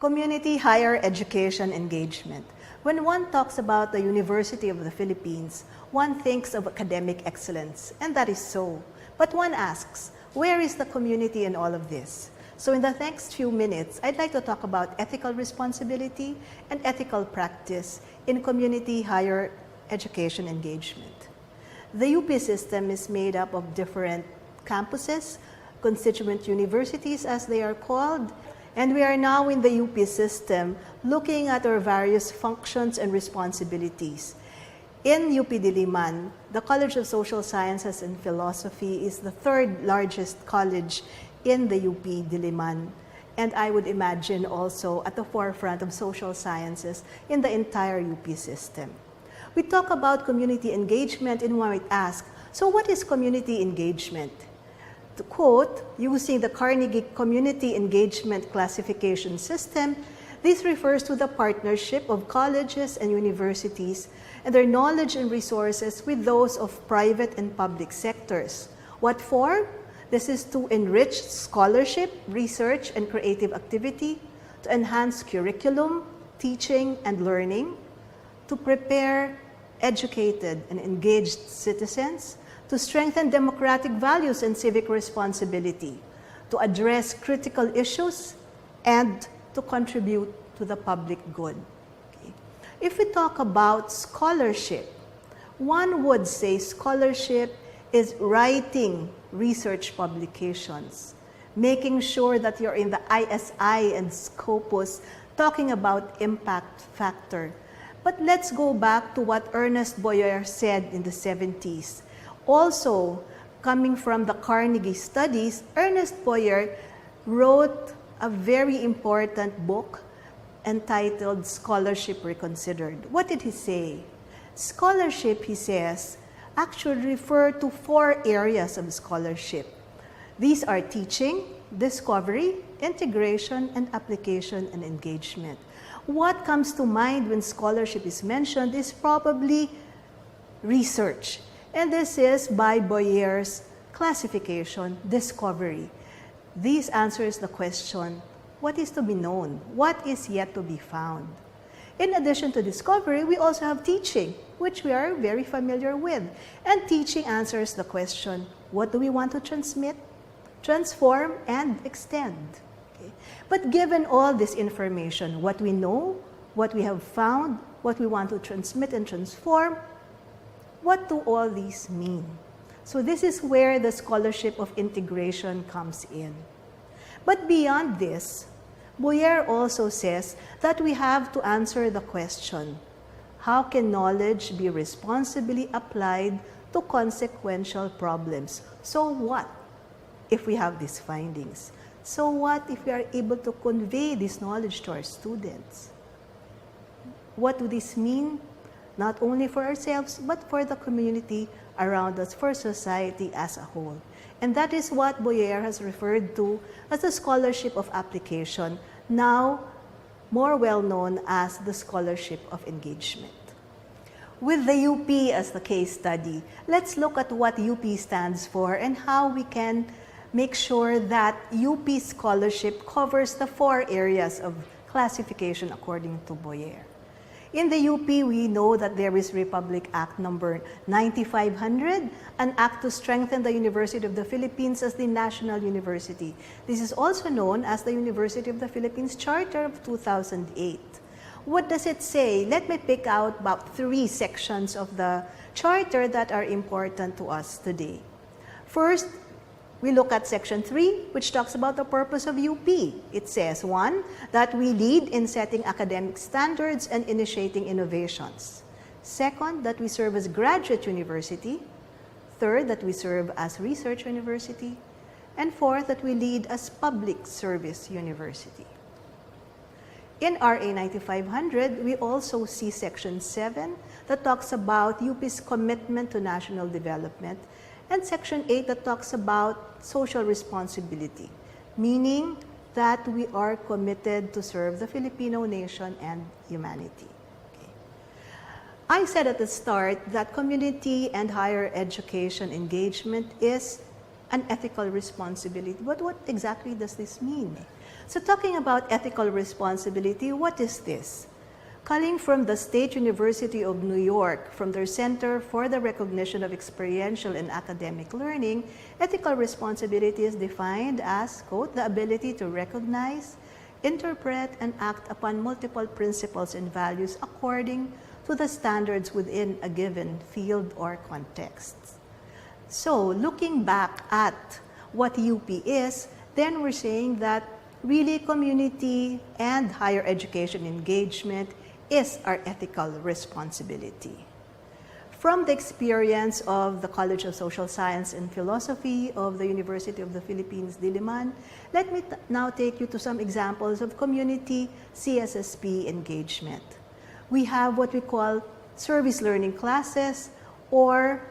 Community higher education engagement. When one talks about the University of the Philippines, one thinks of academic excellence, and that is so. But one asks, where is the community in all of this? So in the next few minutes, I'd like to talk about ethical responsibility and ethical practice in community higher education engagement. The UP system is made up of different campuses, constituent universities as they are called, and we are now in the UP system looking at our various functions and responsibilities. In UP Diliman, the College of Social Sciences and Philosophy is the third largest college in the UP Diliman, and I would imagine also at the forefront of social sciences in the entire UP system. We talk about community engagement and one might ask, so what is community engagement? To quote, using the Carnegie Community Engagement Classification System, this refers to the partnership of colleges and universities and their knowledge and resources with those of private and public sectors. What for? This is to enrich scholarship, research, and creative activity, to enhance curriculum, teaching, and learning, to prepare educated and engaged citizens, to strengthen democratic values and civic responsibility, to address critical issues, and to contribute to the public good. Okay. If we talk about scholarship, one would say scholarship is writing research publications, making sure that you're in the ISI and Scopus talking about impact factor. But let's go back to what Ernest Boyer said in the 70s. Also, coming from the Carnegie studies, Ernest Boyer wrote a very important book entitled Scholarship Reconsidered. What did he say? Scholarship, he says, actually refer to 4 areas of scholarship. These are teaching, discovery, integration, and application and engagement. What comes to mind when scholarship is mentioned is probably research. And this is by Boyer's classification, discovery. This answers the question, what is to be known? What is yet to be found? In addition to discovery, we also have teaching, which we are very familiar with. And teaching answers the question, what do we want to transmit, transform, and extend? Okay. But given all this information, what we know, what we have found, what we want to transmit and transform, what do all these mean? So this is where the scholarship of integration comes in. But beyond this, Boyer also says that we have to answer the question, how can knowledge be responsibly applied to consequential problems? So what if we have these findings? So what if we are able to convey this knowledge to our students? What do this mean? Not only for ourselves, but for the community around us, for society as a whole. And that is what Boyer has referred to as the scholarship of application, now more well known as the scholarship of engagement. With the UP as the case study, let's look at what UP stands for and how we can make sure that UP scholarship covers the 4 areas of classification according to Boyer. In the UP, we know that there is Republic Act number 9500, an act to strengthen the University of the Philippines as the national university. This is also known as the University of the Philippines Charter of 2008. What does it say? Let me pick out about 3 sections of the charter that are important to us today. First, we look at section 3, which talks about the purpose of UP. It says, 1, that we lead in setting academic standards and initiating innovations. Second, that we serve as graduate university. Third, that we serve as research university. And fourth, that we lead as public service university. In RA 9500, we also see section 7 that talks about UP's commitment to national development, and section 8 that talks about social responsibility, meaning that we are committed to serve the Filipino nation and humanity. Okay. I said at the start that community and higher education engagement is an ethical responsibility. But what exactly does this mean? So talking about ethical responsibility, what is this? Calling from the State University of New York, from their Center for the Recognition of Experiential and Academic Learning, ethical responsibility is defined as, quote, the ability to recognize, interpret, and act upon multiple principles and values according to the standards within a given field or context. So looking back at what UP is, then we're saying that really community and higher education engagement is our ethical responsibility. From the experience of the College of Social Science and Philosophy of the University of the Philippines Diliman, let me now take you to some examples of community CSSP engagement. We have what we call service learning classes, or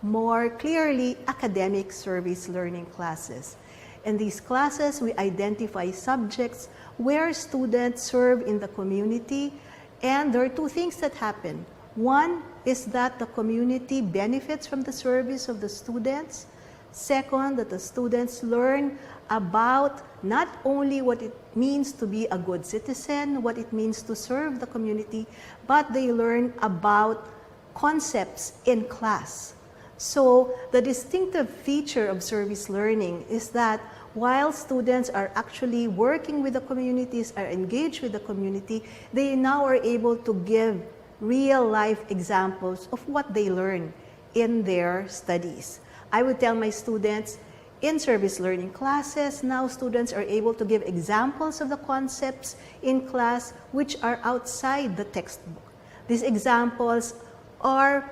more clearly, academic service learning classes. In these classes, we identify subjects where students serve in the community, and there are two things that happen. One is that the community benefits from the service of the students. Second, that the students learn about not only what it means to be a good citizen, what it means to serve the community, but they learn about concepts in class. So the distinctive feature of service learning is that while students are actually working with the communities, are engaged with the community, they now are able to give real-life examples of what they learn in their studies. I would tell my students, in service learning classes, now students are able to give examples of the concepts in class which are outside the textbook. These examples are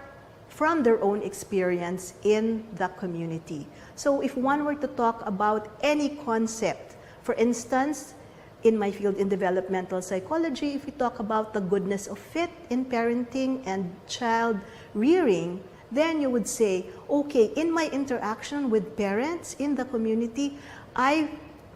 from their own experience in the community. So if one were to talk about any concept, for instance, in my field in developmental psychology, if we talk about the goodness of fit in parenting and child rearing, then you would say, okay, in my interaction with parents in the community, I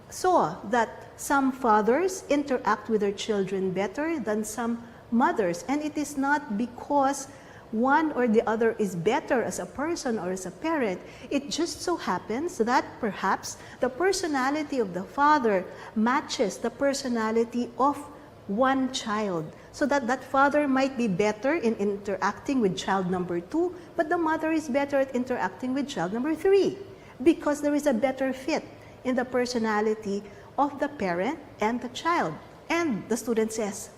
saw that some fathers interact with their children better than some mothers. And it is not because one or the other is better as a person or as a parent. It just so happens that perhaps the personality of the father matches the personality of one child, so that that father might be better in interacting with child number 2, but the mother is better at interacting with child number 3, because there is a better fit in the personality of the parent and the child. And the student says,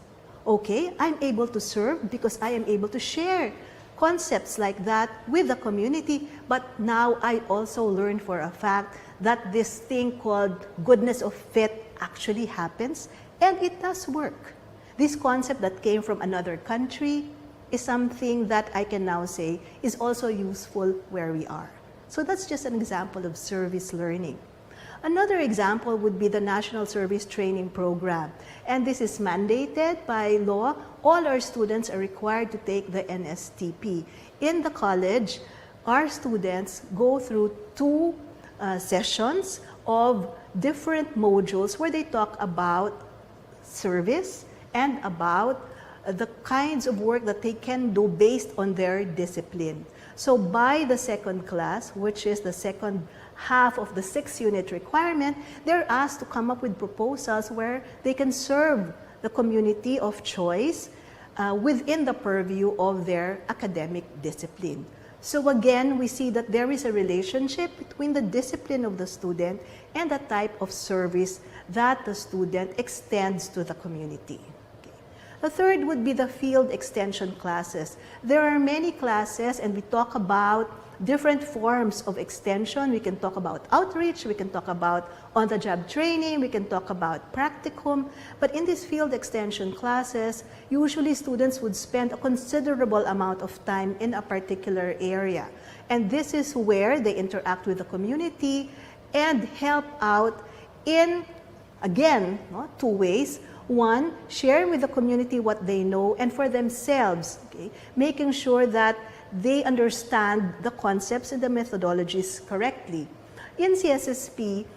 okay, I'm able to serve because I am able to share concepts like that with the community, but now I also learn for a fact that this thing called goodness of fit actually happens, and it does work. This concept that came from another country is something that I can now say is also useful where we are. So that's just an example of service learning. Another example would be the National Service Training Program, and this is mandated by law. All our students are required to take the MSTP. In the college, our students go through 2 sessions of different modules where they talk about service and about the kinds of work that they can do based on their discipline. So by the second class, which is the second half of the 6-unit requirement, they're asked to come up with proposals where they can serve the community of choice within the purview of their academic discipline. So again, we see that there is a relationship between the discipline of the student and the type of service that the student extends to the community. The third would be the field extension classes. There are many classes, and we talk about different forms of extension. We can talk about outreach, we can talk about on-the-job training, we can talk about practicum. But in these field extension classes, usually students would spend a considerable amount of time in a particular area. And this is where they interact with the community and help out in, again, 2 ways. One, sharing with the community what they know, and for themselves, okay, making sure that they understand the concepts and the methodologies correctly. In CSSP,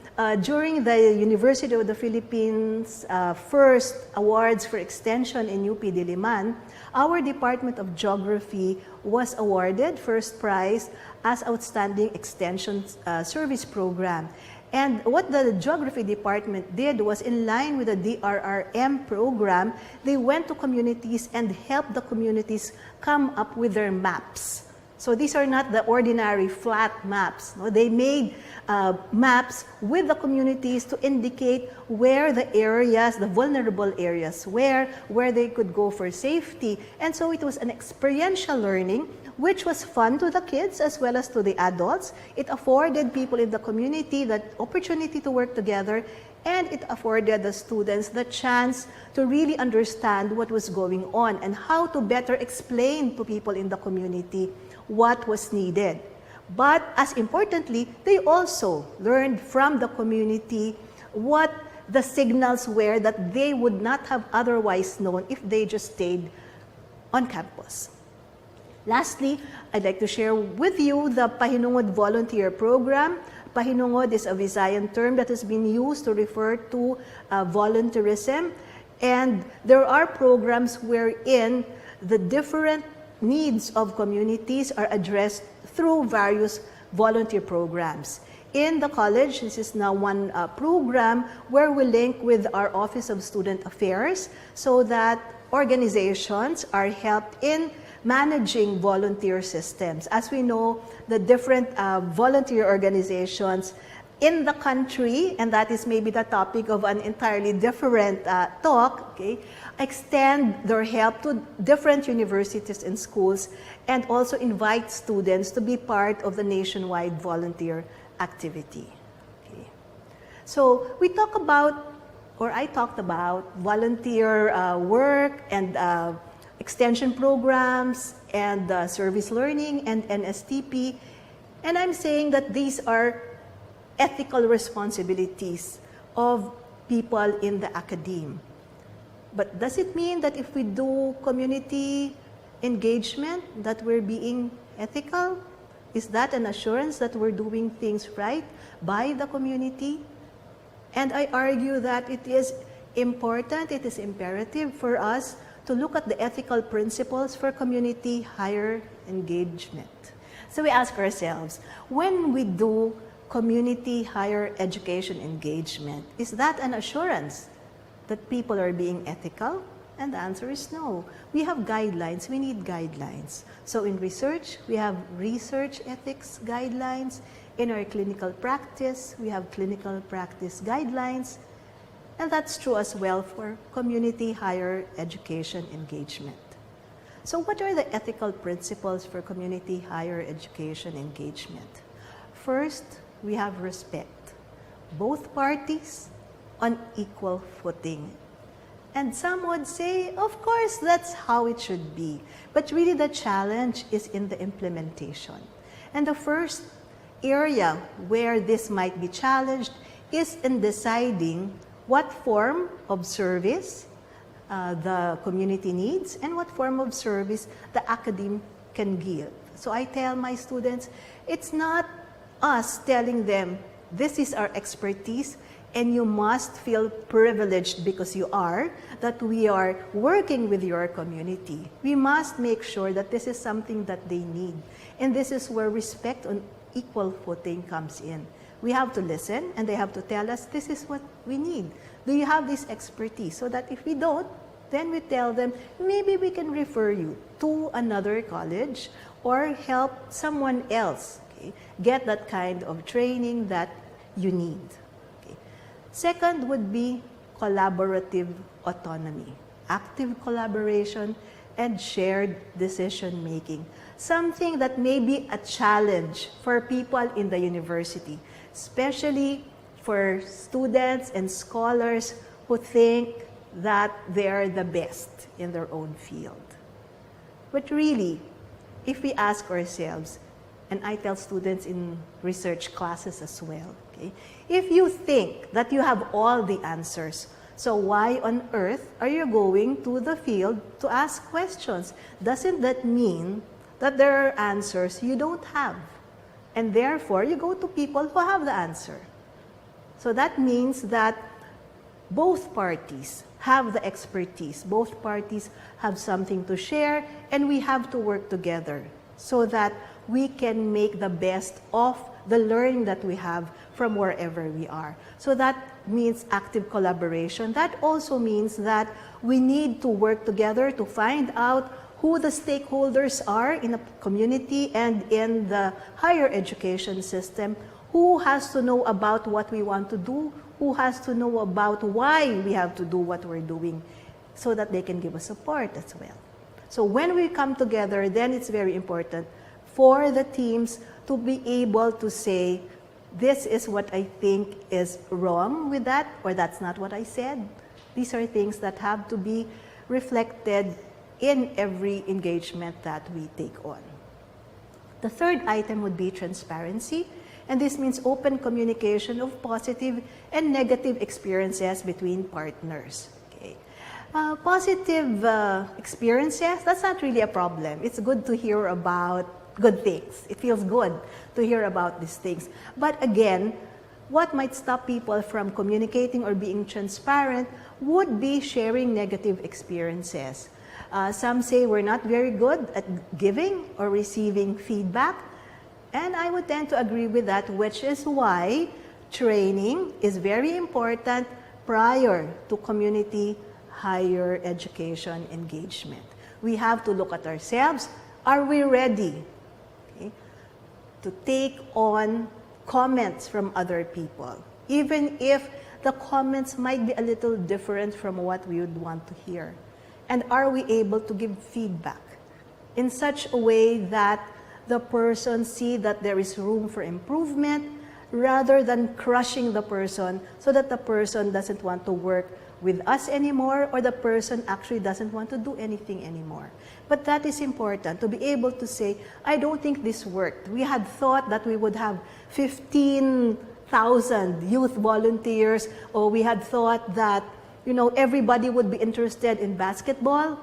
during the University of the Philippines first awards for extension in UP Diliman, our Department of Geography was awarded first prize as Outstanding Extension Service Program. And what the geography department did was, in line with the DRRM program, they went to communities and helped the communities come up with their maps. So these are not the ordinary flat maps. No? They made maps with the communities to indicate where the areas, the vulnerable areas, where they could go for safety. And so it was an experiential learning, which was fun to the kids as well as to the adults. It afforded people in the community the opportunity to work together, and it afforded the students the chance to really understand what was going on and how to better explain to people in the community what was needed. But as importantly, they also learned from the community what the signals were that they would not have otherwise known if they just stayed on campus. Lastly, I'd like to share with you the Pahinungod Volunteer Program. Pahinungod is a Visayan term that has been used to refer to volunteerism. And there are programs wherein the different needs of communities are addressed through various volunteer programs. In the college, this is now one program where we link with our Office of Student Affairs so that organizations are helped in managing volunteer systems. As we know, the different volunteer organizations in the country, and that is maybe the topic of an entirely different talk, okay, extend their help to different universities and schools, and also invite students to be part of the nationwide volunteer activity. Okay. So we talk about, or I talked about, volunteer work and extension programs and service learning and MSTP, and I'm saying that these are ethical responsibilities of people in the academe. But does it mean that if we do community engagement that we're being ethical? Is that an assurance that we're doing things right by the community? And I argue that it is important, it is imperative for us to look at the ethical principles for community higher engagement. So we ask ourselves, when we do community higher education engagement, is that an assurance that people are being ethical? And the answer is no. We have guidelines, we need guidelines. So in research, we have research ethics guidelines. In our clinical practice, we have clinical practice guidelines. And that's true as well for community higher education engagement. So what are the ethical principles for community higher education engagement? First, we have respect. Both parties on equal footing. And some would say, of course, that's how it should be. But really the challenge is in the implementation. And the first area where this might be challenged is in deciding what form of service the community needs and what form of service the academe can give. So I tell my students, it's not us telling them, this is our expertise, and you must feel privileged because you are, that we are working with your community. We must make sure that this is something that they need. And this is where respect on equal footing comes in. We have to listen, and they have to tell us, this is what we need. Do you have this expertise? So that if we don't, then we tell them, maybe we can refer you to another college or help someone else, okay, get that kind of training that you need. Second would be collaborative autonomy, active collaboration, and shared decision making. Something that may be a challenge for people in the university, especially for students and scholars who think that they're the best in their own field. But really, if we ask ourselves, and I tell students in research classes as well, okay, if you think that you have all the answers, so why on earth are you going to the field to ask questions? Doesn't that mean that there are answers you don't have? And therefore, you go to people who have the answer. So that means that both parties have the expertise, both parties have something to share, and we have to work together so that we can make the best of the learning that we have from wherever we are. So that means active collaboration. That also means that we need to work together to find out who the stakeholders are in a community and in the higher education system, who has to know about what we want to do, who has to know about why we have to do what we're doing, so that they can give us support as well. So when we come together, then it's very important for the teams to be able to say, this is what I think is wrong with that, or that's not what I said. These are things that have to be reflected in every engagement that we take on. The third item would be transparency, and this means open communication of positive and negative experiences between partners. Okay. Positive experiences, that's not really a problem. It's good to hear about good things. It feels good to hear about these things. But again, what might stop people from communicating or being transparent would be sharing negative experiences. Some say we're not very good at giving or receiving feedback, and I would tend to agree with that, which is why training is very important prior to community higher education engagement. We have to look at ourselves. Are we ready, okay, to take on comments from other people, even if the comments might be a little different from what we would want to hear? And are we able to give feedback in such a way that the person see that there is room for improvement, rather than crushing the person so that the person doesn't want to work with us anymore, or the person actually doesn't want to do anything anymore. But that is important, to be able to say, I don't think this worked. We had thought that we would have 15,000 youth volunteers, or we had thought that, you know, everybody would be interested in basketball,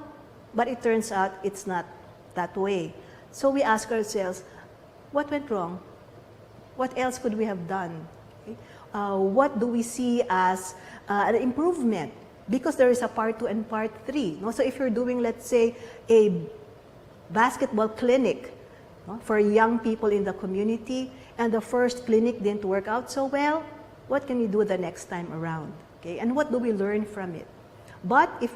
but it turns out it's not that way. So we ask ourselves, what went wrong? What else could we have done? Okay. What do we see as an improvement? Because there is a part 2 and part 3. No? So if you're doing, let's say, a basketball clinic, no, for young people in the community, and the first clinic didn't work out so well, what can we do the next time around? Okay? And what do we learn from it? But if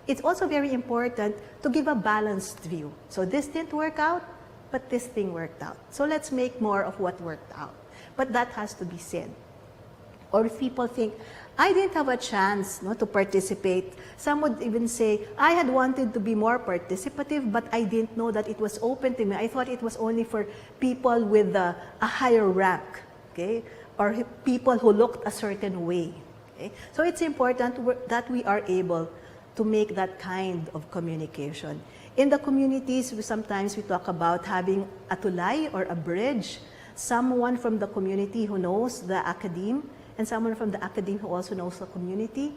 it's also very important to give a balanced view. So this didn't work out, but this thing worked out. So let's make more of what worked out. But that has to be said. Or if people think, I didn't have a chance, no, to participate. Some would even say, I had wanted to be more participative, but I didn't know that it was open to me. I thought it was only for people with a higher rank, okay? Or people who looked a certain way. Okay? So it's important that we are able to make that kind of communication. In the communities, sometimes we talk about having a tulay or a bridge, someone from the community who knows the academe, and someone from the academe who also knows the community,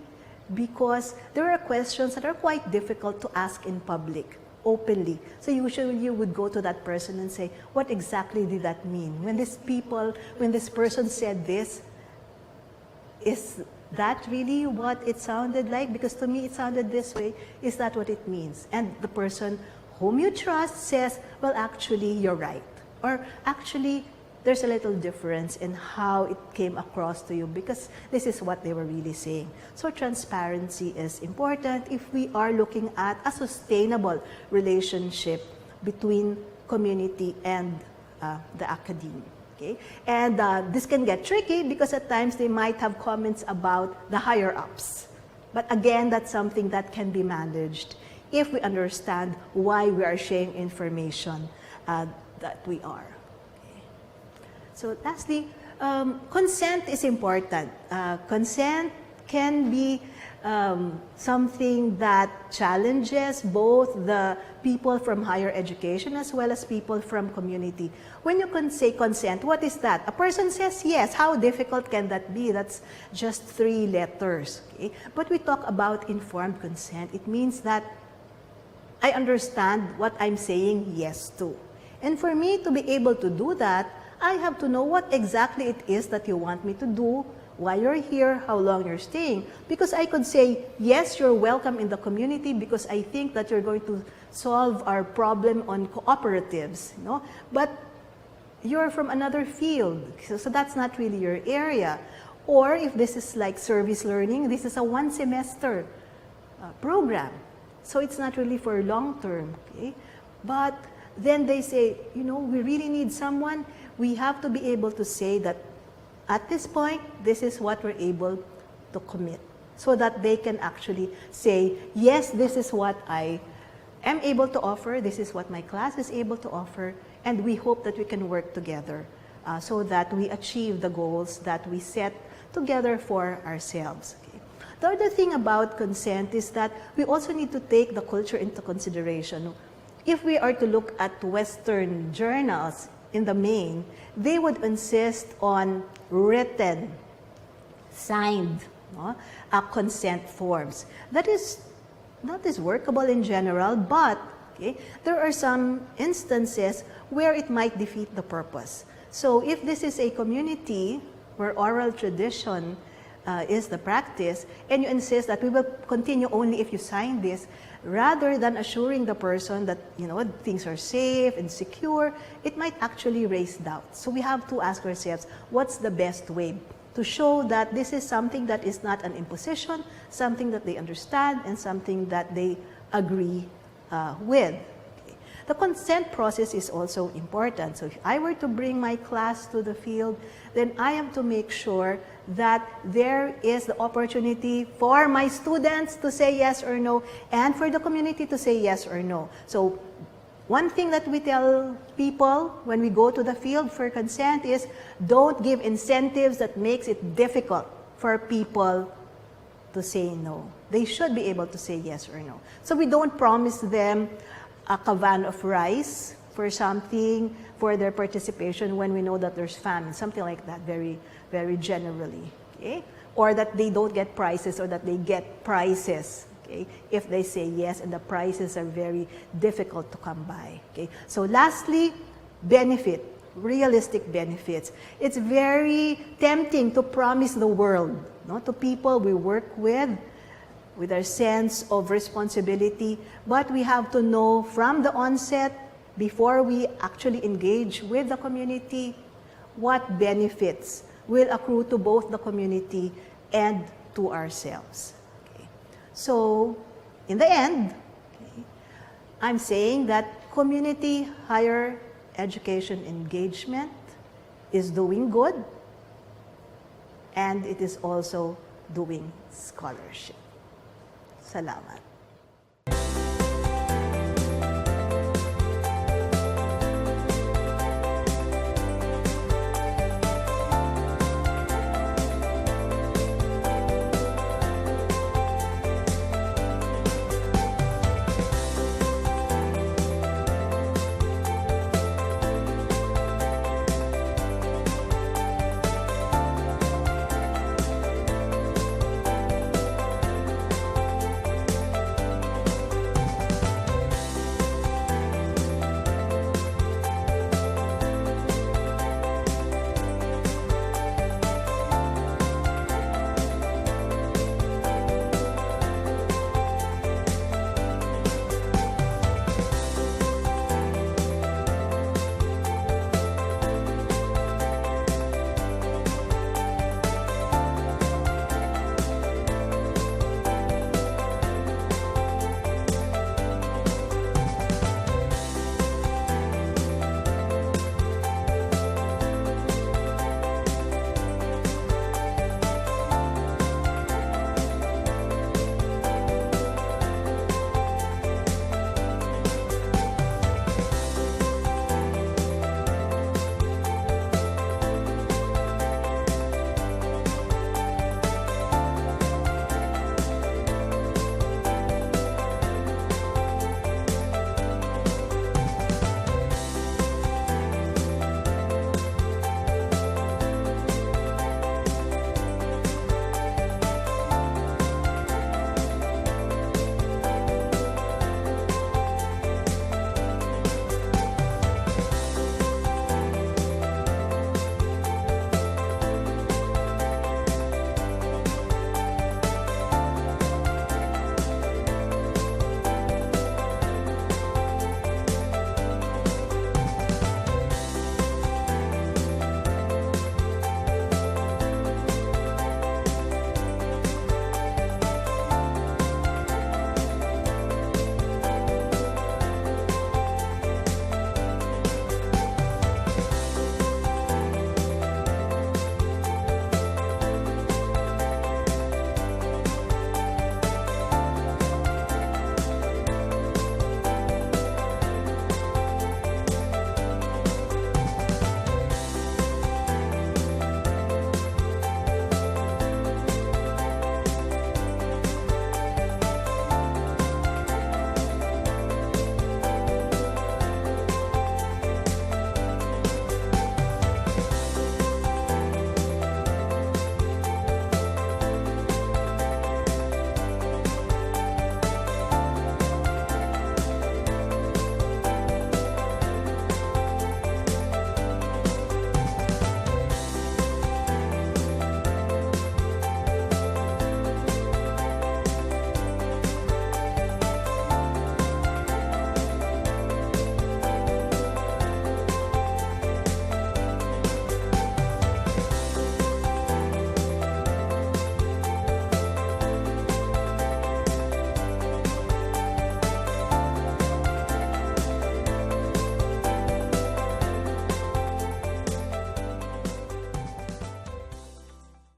because there are questions that are quite difficult to ask in public, openly. So usually you would go to that person and say, what exactly did that mean? When this person said this, is that really what it sounded like? Because to me it sounded this way. Is that what it means? And the person whom you trust says, well, actually, you're right. Or actually, there's a little difference in how it came across to you, because this is what they were really saying. So transparency is important if we are looking at a sustainable relationship between community and the academe. Okay? And this can get tricky because at times they might have comments about the higher-ups. But again, that's something that can be managed if we understand why we are sharing information that we are. Okay. So lastly, consent is important. Consent can be something that challenges both the people from higher education as well as people from community. When you can say consent, what is that? A person says yes. How difficult can that be? That's just 3 letters. Okay? But we talk about informed consent. It means that I understand what I'm saying yes to. And for me to be able to do that, I have to know what exactly it is that you want me to do, why you're here, how long you're staying. Because I could say, yes, you're welcome in the community because I think that you're going to solve our problem on cooperatives. You know? But you're from another field, so that's not really your area. Or if this is like service learning, this is a one semester program. So it's not really for long term, okay? But then they say, you know, we really need someone. We have to be able to say that at this point, this is what we're able to commit, so that they can actually say, yes, this is what I am able to offer, this is what my class is able to offer, and we hope that we can work together so that we achieve the goals that we set together for ourselves. Okay. The other thing about consent is that we also need to take the culture into consideration. If we are to look at Western journals in the main, they would insist on written, signed consent forms. That is workable in general, but okay, there are some instances where it might defeat the purpose. So if this is a community where oral tradition is the practice, and you insist that we will continue only if you sign this, rather than assuring the person that, you know, things are safe and secure, it might actually raise doubts. So we have to ask ourselves, what's the best way to show that this is something that is not an imposition, something that they understand, and something that they agree with. Okay. The consent process is also important. So if I were to bring my class to the field, then I have to make sure that there is the opportunity for my students to say yes or no, and for the community to say yes or no. So one thing that we tell people when we go to the field for consent is, don't give incentives that makes it difficult for people to say no. They should be able to say yes or no. So we don't promise them a cavan of rice for something, for their participation, when we know that there's famine, something like that, very, very generally, okay? Or that they don't get prizes, or that they get prizes, okay, if they say yes, and the prizes are very difficult to come by, okay? So lastly, benefit, realistic benefits. It's very tempting to promise the world, no, to people we work with our sense of responsibility, but we have to know from the onset, before we actually engage with the community, what benefits will accrue to both the community and to ourselves. Okay. So, in the end, okay, I'm saying that community higher education engagement is doing good, and it is also doing scholarship. Salamat.